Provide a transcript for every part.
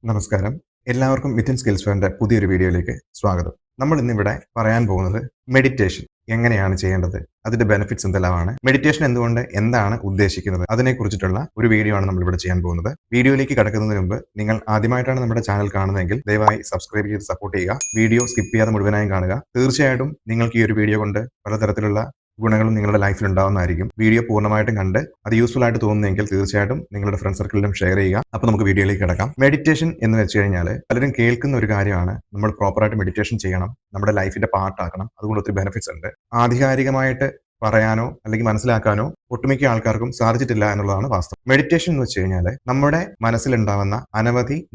നമസ്കാരം. എല്ലാവർക്കും മിഥുൻ സ്കിൽസ് ഫെയറിന്റെ പുതിയൊരു വീഡിയോയിലേക്ക് സ്വാഗതം. നമ്മൾ ഇന്നിവിടെ പറയാൻ പോകുന്നത് മെഡിറ്റേഷൻ എങ്ങനെയാണ് ചെയ്യേണ്ടത്, അതിന്റെ ബെനിഫിറ്റ്സ് എന്തെല്ലാമാണ്, മെഡിറ്റേഷൻ എന്തുകൊണ്ട്, എന്താണ് ഉദ്ദേശിക്കുന്നത്, അതിനെക്കുറിച്ചിട്ടുള്ള ഒരു വീഡിയോ ആണ് നമ്മൾ ഇവിടെ ചെയ്യാൻ പോകുന്നത്. വീഡിയോയിലേക്ക് കടക്കുന്നതിന് മുമ്പ് നിങ്ങൾ ആദ്യമായിട്ടാണ് നമ്മുടെ ചാനൽ കാണുന്നതെങ്കിൽ ദയവായി സബ്സ്ക്രൈബ് ചെയ്ത് സപ്പോർട്ട് ചെയ്യുക. വീഡിയോ സ്കിപ്പ് ചെയ്യാതെ മുഴുവനായും കാണുക. തീർച്ചയായിട്ടും നിങ്ങൾക്ക് ഈ ഒരു വീഡിയോ കൊണ്ട് പലതരത്തിലുള്ള ഗുണങ്ങളും നിങ്ങളുടെ ലൈഫിൽ ഉണ്ടാവുന്നതായിരിക്കും. വീഡിയോ പൂർണ്ണമായിട്ടും കണ്ട് അത് യൂസ്ഫുൾ ആയിട്ട് തോന്നുന്നെങ്കിൽ തീർച്ചയായിട്ടും നിങ്ങളുടെ ഫ്രണ്ട് സർക്കിളിലും ഷെയർ ചെയ്യുക. അപ്പോൾ നമുക്ക് വീഡിയോയിലേക്ക് കിടക്കാം. മെഡിറ്റേഷൻ എന്ന് വെച്ച് കഴിഞ്ഞാൽ പലരും കേൾക്കുന്ന ഒരു കാര്യമാണ്. നമ്മൾ പ്രോപ്പറായിട്ട് മെഡിറ്റേഷൻ ചെയ്യണം, നമ്മുടെ ലൈഫിന്റെ പാർട്ടാക്കണം, അതുകൊണ്ട് ഒത്തിരി ബെനിഫിറ്റ്സ് ഉണ്ട്. ആധികാരികമായിട്ട് പറയാനോ അല്ലെങ്കിൽ മനസ്സിലാക്കാനോ ഒട്ടുമിക്ക ആൾക്കാർക്കും സാധിച്ചിട്ടില്ല എന്നുള്ളതാണ് വാസ്തവം. മെഡിറ്റേഷൻ എന്ന് വെച്ച് കഴിഞ്ഞാൽ നമ്മുടെ മനസ്സിലുണ്ടാവുന്ന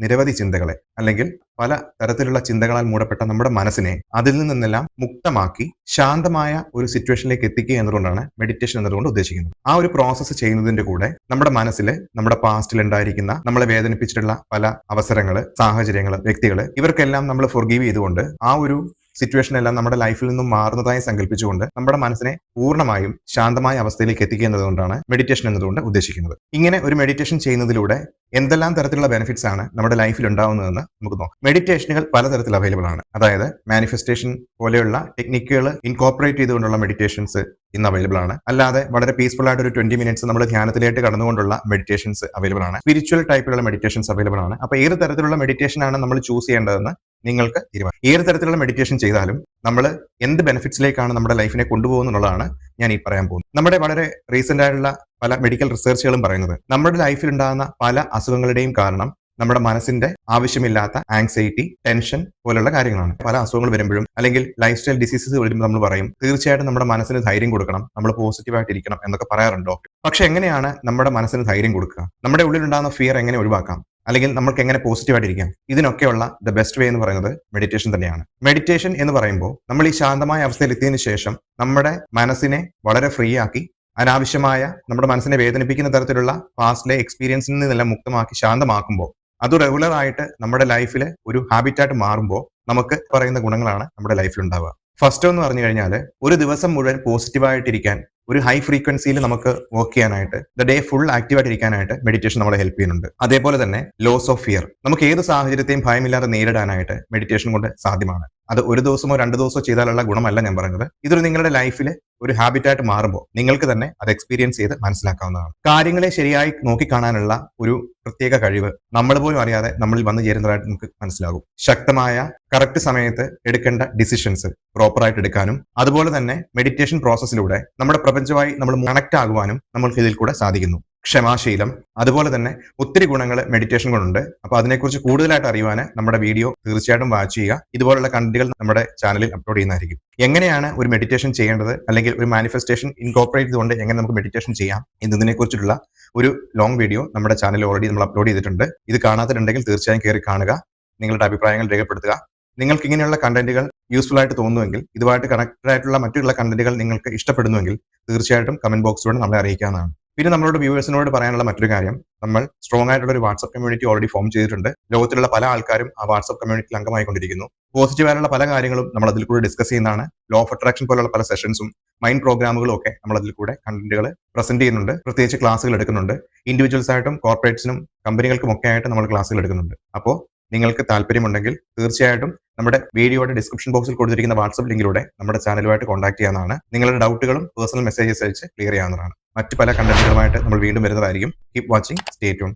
നിരവധി ചിന്തകളെ അല്ലെങ്കിൽ പല തരത്തിലുള്ള ചിന്തകളാൽ മൂടപ്പെട്ട നമ്മുടെ മനസ്സിനെ അതിൽ നിന്നെല്ലാം മുക്തമാക്കി ശാന്തമായ ഒരു സിറ്റുവേഷനിലേക്ക് എത്തിക്കുക എന്നതുകൊണ്ടാണ് മെഡിറ്റേഷൻ എന്നതുകൊണ്ട് ഉദ്ദേശിക്കുന്നത്. ആ ഒരു പ്രോസസ്സ് ചെയ്യുന്നതിന്റെ കൂടെ നമ്മുടെ മനസ്സിൽ നമ്മുടെ പാസ്റ്റിൽ ഉണ്ടായിരിക്കുന്ന നമ്മളെ വേദനിപ്പിച്ചിട്ടുള്ള പല അവസരങ്ങൾ, സാഹചര്യങ്ങൾ, വ്യക്തികൾ, ഇവർക്കെല്ലാം നമ്മൾ ഫൊർഗീവ് ചെയ്തുകൊണ്ട് ആ ഒരു സിറ്റുവേഷൻ എല്ലാം നമ്മുടെ ലൈഫിൽ നിന്നും മാറുന്നതായി സങ്കല്പിച്ചുകൊണ്ട് നമ്മുടെ മനസ്സിനെ പൂർണ്ണമായും ശാന്തമായ അവസ്ഥയിലേക്ക് എത്തിക്കുക എന്നതുകൊണ്ടാണ് മെഡിറ്റേഷൻ എന്നതുകൊണ്ട് ഉദ്ദേശിക്കുന്നത്. ഇങ്ങനെ ഒരു മെഡിറ്റേഷൻ ചെയ്യുന്നതിലൂടെ എന്തെല്ലാം തരത്തിലുള്ള ബെനിഫിറ്റ്സ് ആണ് നമ്മുടെ ലൈഫിൽ ഉണ്ടാവുന്നതെന്ന് നമുക്ക് നോക്കാം. മെഡിറ്റേഷനുകൾ പലതരത്തിൽ അവൈലബിൾ ആണ്. അതായത് മാനിഫെസ്റ്റേഷൻ പോലെയുള്ള ടെക്നിക്കുകൾ ഇൻകോർപ്പറേറ്റ് ചെയ്തുകൊണ്ടുള്ള മെഡിറ്റേഷൻസ് ഇന്ന് അവൈലബിൾ ആണ്. അല്ലാതെ വളരെ പീസ്ഫുൾ ആയിട്ട് ഒരു 20 മിനിറ്റ്സ് നമ്മൾ ധ്യാനത്തിലേക്ക് കടന്നുകൊണ്ടുള്ള മെഡിറ്റേഷൻസ് അവൈലബിൾ ആണ്. സ്പിരിച്വൽ ടൈപ്പിലുള്ള മെഡിറ്റേഷൻസ് അവൈലബിൾ ആണ്. അപ്പോൾ ഏത് തരത്തിലുള്ള മെഡിറ്റേഷൻ ആണ് നമ്മൾ ചൂസ് ചെയ്യേണ്ടതെന്ന് നിങ്ങൾക്ക് തീരുമാനം. ഏത് തരത്തിലുള്ള മെഡിറ്റേഷൻ ചെയ്താലും നമ്മൾ എന്ത് ബെനിഫിറ്റ്സിലേക്കാണ് നമ്മുടെ ലൈഫിനെ കൊണ്ടുപോകുന്നുള്ളതാണ് ഞാൻ ഈ പറയാൻ പോകുന്നത്. നമ്മുടെ വളരെ റീസെന്റ് ആയിട്ടുള്ള പല മെഡിക്കൽ റിസർച്ചുകളും പറയുന്നത് നമ്മുടെ ലൈഫിൽ ഉണ്ടാകുന്ന പല അസുഖങ്ങളുടെയും കാരണം നമ്മുടെ മനസ്സിന്റെ ആവശ്യമില്ലാത്ത ആങ്സൈറ്റി, ടെൻഷൻ പോലുള്ള കാര്യങ്ങളാണ്. പല അസുഖങ്ങൾ വരുമ്പോഴും അല്ലെങ്കിൽ ലൈഫ് സ്റ്റൈൽ ഡിസീസസ് വരുമ്പോൾ നമ്മൾ പറയും തീർച്ചയായിട്ടും നമ്മുടെ മനസ്സിന് ധൈര്യം കൊടുക്കണം, നമ്മൾ പോസിറ്റീവായിട്ടിരിക്കണം എന്നൊക്കെ പറയാറുണ്ട് ഡോക്ടർ. പക്ഷെ എങ്ങനെയാണ് നമ്മുടെ മനസ്സിന് ധൈര്യം കൊടുക്കുക? നമ്മുടെ ഉള്ളിലുണ്ടാകുന്ന ഫിയർ എങ്ങനെ ഒഴിവാക്കാം, അല്ലെങ്കിൽ നമുക്ക് എങ്ങനെ പോസിറ്റീവായിട്ടിരിക്കാം? ഇതിനൊക്കെയുള്ള ദ ബെസ്റ്റ് വേ എന്ന് പറയുന്നത് മെഡിറ്റേഷൻ തന്നെയാണ്. മെഡിറ്റേഷൻ എന്ന് പറയുമ്പോൾ നമ്മൾ ഈ ശാന്തമായ അവസ്ഥയിൽ എത്തിയതിനു ശേഷം നമ്മുടെ മനസ്സിനെ വളരെ ഫ്രീ ആക്കി അനാവശ്യമായ നമ്മുടെ മനസ്സിനെ വേദനിപ്പിക്കുന്ന തരത്തിലുള്ള പാസ്റ്റിലെ എക്സ്പീരിയൻസിൽ നിന്നെല്ലാം മുക്തമാക്കി ശാന്തമാക്കുമ്പോൾ അത് റെഗുലർ ആയിട്ട് നമ്മുടെ ലൈഫിൽ ഒരു ഹാബിറ്റായിട്ട് മാറുമ്പോൾ നമുക്ക് പറയുന്ന ഗുണങ്ങളാണ് നമ്മുടെ ലൈഫിൽ ഉണ്ടാവുക. ഫസ്റ്റ് എന്ന് പറഞ്ഞു കഴിഞ്ഞാൽ ഒരു ദിവസം മുഴുവൻ പോസിറ്റീവായിട്ടിരിക്കാൻ, ഒരു ഹൈ ഫ്രീക്വൻസിയിൽ നമുക്ക് വർക്ക് ചെയ്യാനായിട്ട്, ദ ഡേ ഫുൾ ആക്റ്റീവായിട്ട് ഇരിക്കാനായിട്ട് മെഡിറ്റേഷൻ നമ്മളെ ഹെൽപ്പ് ചെയ്യുന്നുണ്ട്. അതേപോലെ തന്നെ ലോസ് ഓഫ് ഫിയർ, നമുക്ക് ഏത് സാഹചര്യത്തെയും ഭയമില്ലാതെ നേരിടാനായിട്ട് മെഡിറ്റേഷൻ കൊണ്ട് സാധ്യമാണ്. അത് ഒരു ദിവസമോ 2 ദിവസമോ ചെയ്താലുള്ള ഗുണമല്ല ഞാൻ പറയുന്നത്. ഇതൊരു നിങ്ങളുടെ ലൈഫിൽ ഒരു ഹാബിറ്റായിട്ട് മാറുമ്പോൾ നിങ്ങൾക്ക് തന്നെ അത് എക്സ്പീരിയൻസ് ചെയ്ത് മനസ്സിലാക്കാവുന്നതാണ്. കാര്യങ്ങളെ ശരിയായി നോക്കിക്കാണാനുള്ള ഒരു പ്രത്യേക കഴിവ് നമ്മൾ പോലും അറിയാതെ നമ്മളിൽ വന്നു ചേരുന്നതായിട്ട് നമുക്ക് മനസ്സിലാകും. ശക്തമായ കറക്റ്റ് സമയത്ത് എടുക്കേണ്ട ഡിസിഷൻസ് പ്രോപ്പറായിട്ട് എടുക്കാനും അതുപോലെ തന്നെ മെഡിറ്റേഷൻ പ്രോസസ്സിലൂടെ നമ്മുടെ പ്രപഞ്ചവുമായി നമ്മൾ കണക്ട് ആകുവാനും നമ്മൾക്ക് ഇതിൽ കൂടെ സാധിക്കുന്നു. ക്ഷമാശീലം, അതുപോലെ തന്നെ ഒത്തിരി ഗുണങ്ങൾ മെഡിറ്റേഷൻ കൊണ്ടുണ്ട്. അപ്പോൾ അതിനെക്കുറിച്ച് കൂടുതലായിട്ട് അറിയുവാൻ നമ്മുടെ വീഡിയോ തീർച്ചയായിട്ടും വാച്ച് ചെയ്യുക. ഇതുപോലുള്ള കണ്ടന്റുകൾ നമ്മുടെ ചാനലിൽ അപ്ലോഡ് ചെയ്യുന്നതായിരിക്കും. എങ്ങനെയാണ് ഒരു മെഡിറ്റേഷൻ ചെയ്യേണ്ടത്, അല്ലെങ്കിൽ ഒരു മാനിഫെസ്റ്റേഷൻ ഇൻകോർപ്പറേറ്റ് ചെയ്തുകൊണ്ട് എങ്ങനെ നമുക്ക് മെഡിറ്റേഷൻ ചെയ്യാം എന്നതിനെ കുറിച്ചിട്ടുള്ള ഒരു ലോങ് വീഡിയോ നമ്മുടെ ചാനലിൽ ഓൾറെഡി നമ്മൾ അപ്ലോഡ് ചെയ്തിട്ടുണ്ട്. ഇത് കാണാത്തിട്ടുണ്ടെങ്കിൽ തീർച്ചയായും കയറി കാണുക, നിങ്ങളുടെ അഭിപ്രായങ്ങൾ രേഖപ്പെടുത്തുക. നിങ്ങൾക്ക് ഇങ്ങനെയുള്ള കണ്ടന്റുകൾ യൂസ്ഫുൾ ആയിട്ട് തോന്നുമെങ്കിൽ, ഇതുമായിട്ട് കണക്റ്റഡ് ആയിട്ടുള്ള മറ്റുള്ള കണ്ടന്റുകൾ നിങ്ങൾക്ക് ഇഷ്ടപ്പെടുന്നുവെങ്കിൽ തീർച്ചയായിട്ടും കമന്റ് ബോക്സിലൂടെ നമ്മളെ അറിയിക്കാവുന്നതാണ്. പിന്നെ നമ്മളോട് വ്യൂവേഴ്സിനോട് പറയാനുള്ള മറ്റൊരു കാര്യം, നമ്മൾ സ്ട്രോങ് ആയിട്ടുള്ള ഒരു വാട്സ്ആപ്പ് കമ്മ്യൂണിറ്റി ഓൾറെഡി ഫോം ചെയ്തിട്ടുണ്ട്. ലോകത്തിലുള്ള പല ആൾക്കാരും ആ വാട്സ്ആപ്പ് കമ്മ്യൂണിറ്റിയിൽ അംഗമായിക്കൊണ്ടിരിക്കുന്നു. പോസിറ്റീവായിട്ടുള്ള പല കാര്യങ്ങളും നമ്മൾ അതിൽ കൂടെ ഡിസ്കസ് ചെയ്യുന്നതാണ്. ലോ ഓഫ് അട്രാക്ഷൻ പോലുള്ള പല സെഷൻസും മൈൻഡ് പ്രോഗ്രാമുകളും ഒക്കെ നമ്മൾ അതിൽ കൂടെ കണ്ടന്റുകൾ പ്രസന്റ് ചെയ്യുന്നുണ്ട്. പ്രത്യേകിച്ച് ക്ലാസ്സുകൾ എടുക്കുന്നുണ്ട്. ഇൻഡിവിജ്വൽസ് ആയിട്ടും കോർപ്പറേറ്റ്സിനും കമ്പനികൾക്കും ഒക്കെ ആയിട്ട് നമ്മൾ ക്ലാസ്സുകൾ എടുക്കുന്നുണ്ട്. അപ്പോൾ നിങ്ങൾക്ക് താല്പര്യമുണ്ടെങ്കിൽ തീർച്ചയായിട്ടും നമ്മുടെ വീഡിയോയുടെ ഡിസ്ക്രിപ്ഷൻ ബോക്സിൽ കൊടുത്തിരിക്കുന്ന വാട്സ്ആപ്പ് ലിങ്കിലൂടെ നമ്മുടെ ചാനലുമായിട്ട് കോൺടാക്ട് ചെയ്യാവുന്നതാണ്. നിങ്ങളുടെ ഡൗട്ടുകളും പേഴ്സണൽ മെസ്സേജസ് അയച്ച് ക്ലിയർ ചെയ്യാവുന്നതാണ്. മറ്റു പല കണ്ടന്റുകളുമായിട്ട് നമ്മൾ വീണ്ടും വരുന്നതായിരിക്കും. Keep watching, stay tune.